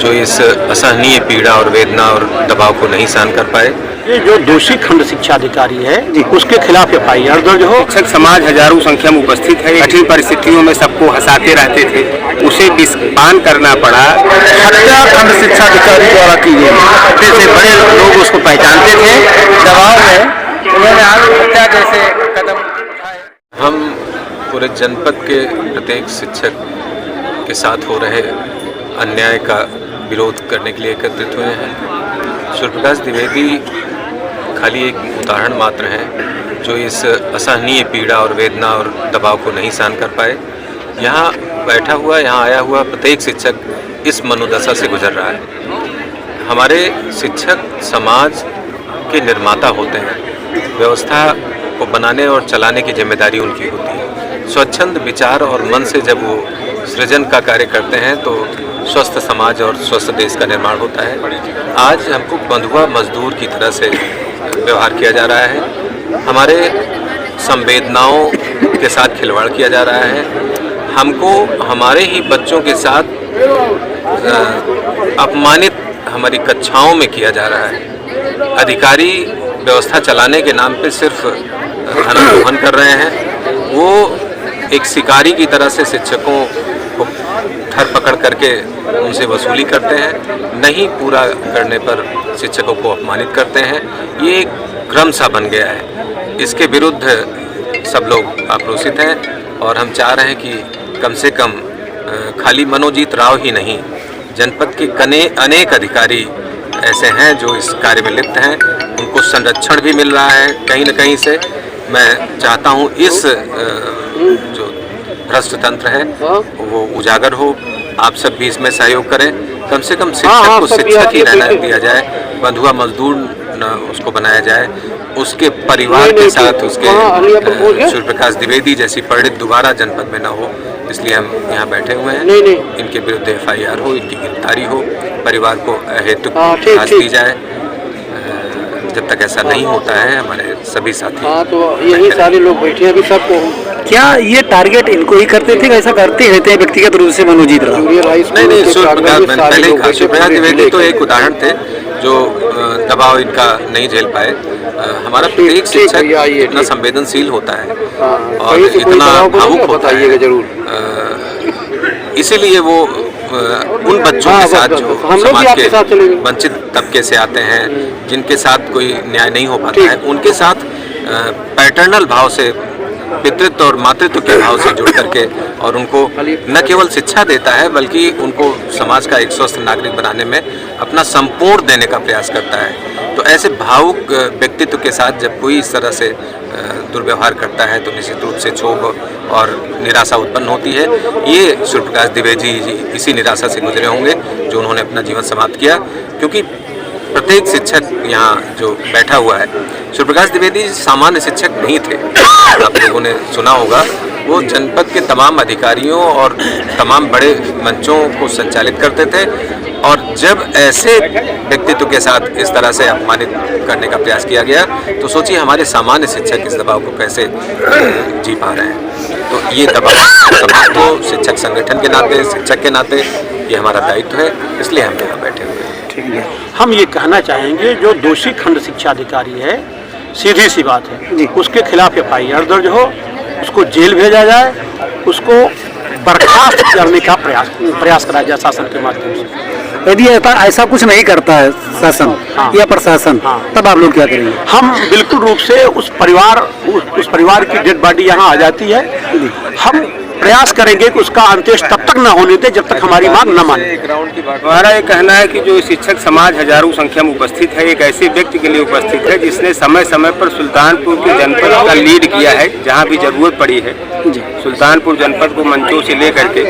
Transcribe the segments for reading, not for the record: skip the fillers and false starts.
जो इस असहनीय पीड़ा और वेदना और दबाव को नहीं सहन कर पाए। ये जो दोषी खंड शिक्षा अधिकारी है उसके खिलाफ FIR दर्ज हो। शिक्षक समाज हजारों संख्या में उपस्थित है। कठिन परिस्थितियों में सबको हंसाते रहते थे, उसे विषपान करना पड़ा। हत्या खंड शिक्षा अधिकारी द्वारा की गई। जैसे बड़े लोग उसको पहचानते थे, दबाव में उन्होंने आत्महत्या जैसे कदम उठाए। हम पूरे जनपद के प्रत्येक शिक्षक के साथ हो रहे अन्याय का विरोध करने के लिए एकत्रित हुए हैं। सूर्यप्रकाश द्विवेदी खाली एक उदाहरण मात्र हैं जो इस असहनीय पीड़ा और वेदना और दबाव को नहीं सहन कर पाए। यहाँ बैठा हुआ, यहाँ आया हुआ प्रत्येक शिक्षक इस मनोदशा से गुजर रहा है। हमारे शिक्षक समाज के निर्माता होते हैं। व्यवस्था को बनाने और चलाने की जिम्मेदारी उनकी होती है। स्वच्छंद विचार और मन से जब वो सृजन का कार्य करते हैं तो स्वस्थ समाज और स्वस्थ देश का निर्माण होता है। आज हमको बंधुआ मजदूर की तरह से व्यवहार किया जा रहा है। हमारे संवेदनाओं के साथ खिलवाड़ किया जा रहा है। हमको हमारे ही बच्चों के साथ अपमानित हमारी कक्षाओं में किया जा रहा है। अधिकारी व्यवस्था चलाने के नाम पे सिर्फ धनदोहन कर रहे हैं। वो एक शिकारी की तरह से शिक्षकों को धर पकड़ करके उनसे वसूली करते हैं। नहीं पूरा करने पर शिक्षकों को अपमानित करते हैं। ये एक क्रम सा बन गया है। इसके विरुद्ध सब लोग आक्रोशित हैं और हम चाह रहे हैं कि कम से कम खाली मनोजीत राव ही नहीं, जनपद के अनेक अधिकारी ऐसे हैं जो इस कार्य में लिप्त हैं। उनको संरक्षण भी मिल रहा है कहीं न कहीं से। मैं चाहता हूँ इस जो भ्रष्ट तंत्र है वो उजागर हो। आप सब भी इसमें सहयोग करें। कम से कम शिक्षक को शिक्षक ही रहना दिया जाए, बंधुआ मजदूर न उसको बनाया जाए। उसके परिवार के साथ उसके सूर्यप्रकाश द्विवेदी जैसी परिणित दोबारा जनपद में न हो, इसलिए हम यहाँ बैठे हुए हैं। इनके विरुद्ध FIR हो, इनकी गिरफ्तारी हो, परिवार को अहेतुक फांसी दी जाए। जब तक ऐसा नहीं होता है हमारे सभी साथी तो यही सारे लोग बैठे हैं अभी सबको। क्या ये टारगेट इनको ही करते थे, ऐसा करते रहते हैं व्यक्तिगत रूप से मनोजीत राव? नहीं, सूर्यप्रकाश मैंने पहले ही कहा, सूर्यप्रकाश द्विवेदी तो एक उदाहरण थे जो दबाव इनका नहीं झेल पाए। हमारा प्रत्येक शिक्षक इतना संवेदनशील होता है और इतना भावुक होता है जरूर। इसीलिए वो उन बच्चों के साथ जो समाज के वंचित तबके से आते हैं, जिनके साथ कोई न्याय नहीं हो पाता है, उनके साथ पैटर्नल भाव से, पितृत्व और मातृत्व के भाव से जुड़ करके और उनको न केवल शिक्षा देता है बल्कि उनको समाज का एक स्वस्थ नागरिक बनाने में अपना संपूर्ण देने का प्रयास करता है। तो ऐसे भावुक व्यक्तित्व के साथ जब कोई इस तरह से दुर्व्यवहार करता है तो निश्चित रूप से क्षोभ और निराशा उत्पन्न होती है। ये सूर्यप्रकाश द्विवेदी जी इसी निराशा से गुजरे होंगे जो उन्होंने अपना जीवन समाप्त किया। क्योंकि प्रत्येक शिक्षक यहाँ जो बैठा हुआ है, सूर्यप्रकाश द्विवेदी सामान्य शिक्षक नहीं थे। आप लोगों ने सुना होगा, वो जनपद के तमाम अधिकारियों और तमाम बड़े मंचों को संचालित करते थे। और जब ऐसे व्यक्तित्व के साथ इस तरह से अपमानित करने का प्रयास किया गया तो सोचिए हमारे सामान्य शिक्षक इस दबाव को कैसे जी पा रहे हैं। तो ये दबाव समाज को, शिक्षक संगठन के नाते, शिक्षक के नाते ये हमारा दायित्व है, इसलिए हम यहाँ बैठे हुए हैं। ठीक है, हम ये कहना चाहेंगे जो दोषी खंड शिक्षा अधिकारी है, सीधी सी बात है, उसके खिलाफ FIR दर्ज हो, उसको जेल भेजा जाए, उसको बर्खास्त करने का प्रयास करा जाए शासन के माध्यम से। यदि ऐसा कुछ नहीं करता है शासन या प्रशासन, तब आप लोग क्या करेंगे? हम बिल्कुल रूप से उस परिवार की डेड बॉडी यहाँ आ जाती है। हम प्रयास करेंगे कि उसका अंत्येष्टि तब तक न होने दे जब तक हमारी मांग न माने। हमारा ये कहना है कि जो शिक्षक समाज हजारों संख्या में उपस्थित है, एक ऐसे व्यक्ति के लिए उपस्थित है जिसने समय समय पर सुल्तानपुर के जनपद का लीड किया है जहाँ भी जरूरत पड़ी है। सुल्तानपुर जनपद को मंचों से लेकर के,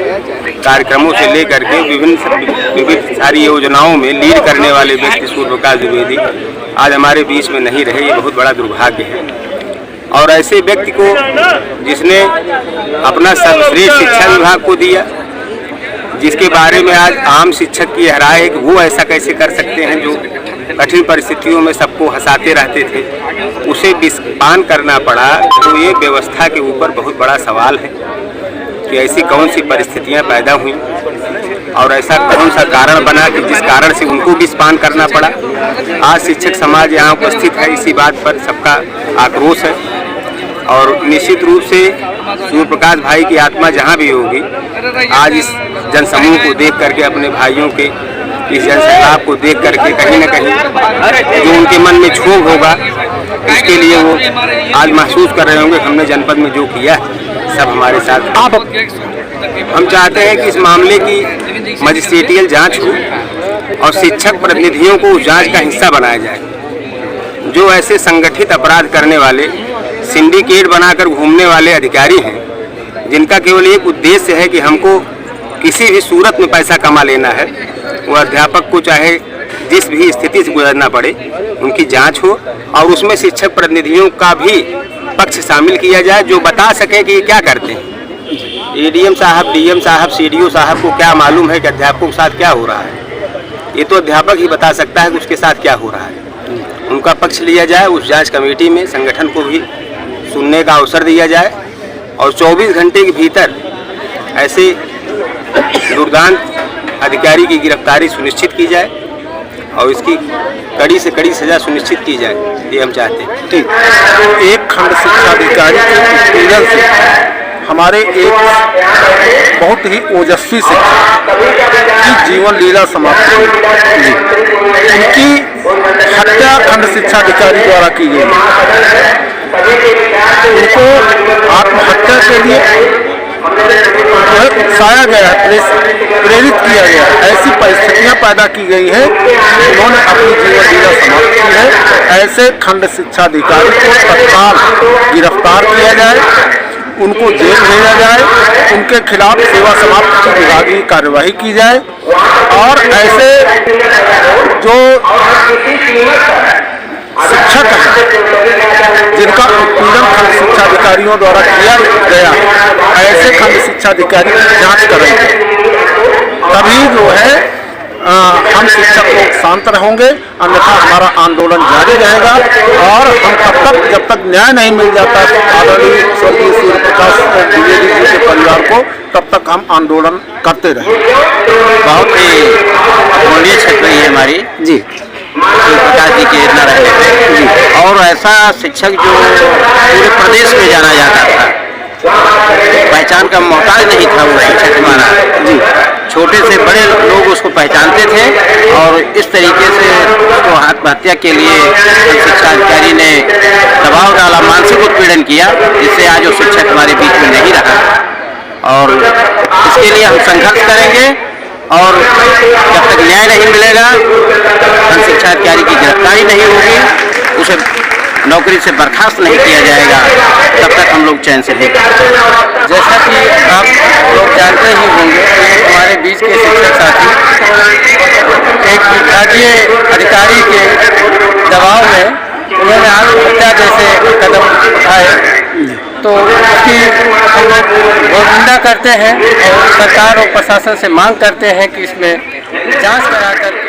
कार्यक्रमों से लेकर के विभिन्न सारी योजनाओं में लीड करने वाले व्यक्ति सूर्यप्रकाश द्विवेदी आज हमारे बीच में नहीं रहे, ये बहुत बड़ा दुर्भाग्य है। और ऐसे व्यक्ति को जिसने अपना सर्वश्रेष्ठ शिक्षा विभाग को दिया, जिसके बारे में आज आम शिक्षक की राय है कि वो ऐसा कैसे कर सकते हैं जो कठिन परिस्थितियों में सबको हंसाते रहते थे, उसे विषपान करना पड़ा। तो ये व्यवस्था के ऊपर बहुत बड़ा सवाल है कि ऐसी कौन सी परिस्थितियां पैदा हुई और ऐसा कौन सा कारण बना कि जिस कारण से उनको भी स्पान करना पड़ा। आज शिक्षक समाज यहाँ उपस्थित है, इसी बात पर सबका आक्रोश है। और निश्चित रूप से सूर्य प्रकाश भाई की आत्मा जहाँ भी होगी, आज इस जनसमूह को देख करके, अपने भाइयों के इस जनसंताप को देख करके कहीं न कहीं जो उनके मन में क्षोभ होगा, इसके लिए वो आज महसूस कर रहे होंगे हमने जनपद में जो किया सब हमारे साथ। आप हम चाहते हैं कि इस मामले की मजिस्ट्रेटियल जांच हो और शिक्षक प्रतिनिधियों को उस जांच का हिस्सा बनाया जाए। जो ऐसे संगठित अपराध करने वाले, सिंडिकेट बनाकर घूमने वाले अधिकारी हैं, जिनका केवल एक उद्देश्य है कि हमको किसी भी सूरत में पैसा कमा लेना है, वो अध्यापक को चाहे जिस भी स्थिति से गुजरना पड़े, उनकी जांच हो और उसमें शिक्षक प्रतिनिधियों का भी पक्ष शामिल किया जाए, जो बता सके कि ये क्या करते हैं। एडीएम साहब, डीएम साहब, सीडीओ साहब को क्या मालूम है कि अध्यापकों के साथ क्या हो रहा है? ये तो अध्यापक ही बता सकता है कि उसके साथ क्या हो रहा है। उनका पक्ष लिया जाए, उस जांच कमेटी में संगठन को भी सुनने का अवसर दिया जाए और 24 घंटे के भीतर ऐसे दुर्दांत अधिकारी की गिरफ्तारी सुनिश्चित की जाए और इसकी कड़ी से कड़ी सजा सुनिश्चित की जाए, ये हम चाहते हैं। ठीक, एक खंड शिक्षा अधिकारी के उत्पीड़न से हमारे एक बहुत ही ओजस्वी शिक्षक की जीवन लीला समाप्त हुई। उनकी हत्या खंड शिक्षा अधिकारी द्वारा की गई। उनको आत्महत्या के लिए उकसाया गया, प्रेरित किया गया। ऐसी परिस्थितियां पैदा की गई है, उन्होंने अपनी जीवन लीला समाप्त की है। ऐसे खंड शिक्षा अधिकारी को तत्काल गिरफ्तार किया जाए, उनको जेल भेजा जाए, उनके खिलाफ सेवा समाप्त की विभागीय कार्यवाही की जाए और ऐसे जो शिक्षक हैं जिनका उत्पीड़न खंड शिक्षा अधिकारियों द्वारा किया गया, ऐसे खंड शिक्षा अधिकारी की जांच करेंगे, तभी जो है हम शिक्षक लोग शांत रहेंगे, अन्यथा हमारा आंदोलन जारी रहेगा। और हम तब तक, जब तक न्याय नहीं मिल जाता आदरणीय स्वर्गीय सूर्य प्रकाश द्विवेदी जी के परिवार को, तब तक हम आंदोलन करते रहेंगे। बहुत ही अमूल्य क्षेत्र है हमारी जी, सूर्य प्रकाश जी के इतना रहने पे, और ऐसा शिक्षक जो पूरे प्रदेश में जाना जाता था, पहचान का मोहताज नहीं था वो शिक्षक हमारा जी। छोटे से बड़े लोग उसको पहचानते थे और इस तरीके से उसको आत्महत्या के लिए शिक्षा अधिकारी ने दबाव डाला, मानसिक उत्पीड़न किया, जिससे आज वो शिक्षक हमारे बीच में नहीं रहा। और इसके लिए हम संघर्ष करेंगे और जब तक न्याय नहीं मिलेगा, शिक्षा अधिकारी की गिरफ्तारी नहीं होगी, उसे नौकरी से बर्खास्त नहीं किया जाएगा, तब तक हम लोग चैन से नहीं रहेंगे। जैसा कि आप लोग जानते ही होंगे, हमारे बीच के शिक्षक साथी एक विभागीय अधिकारी के दबाव में उन्होंने आत्महत्या जैसे कदम उठाए, तो उसकी हम लोग बहुत निंदा करते हैं और सरकार और प्रशासन से मांग करते हैं कि इसमें जांच करा कर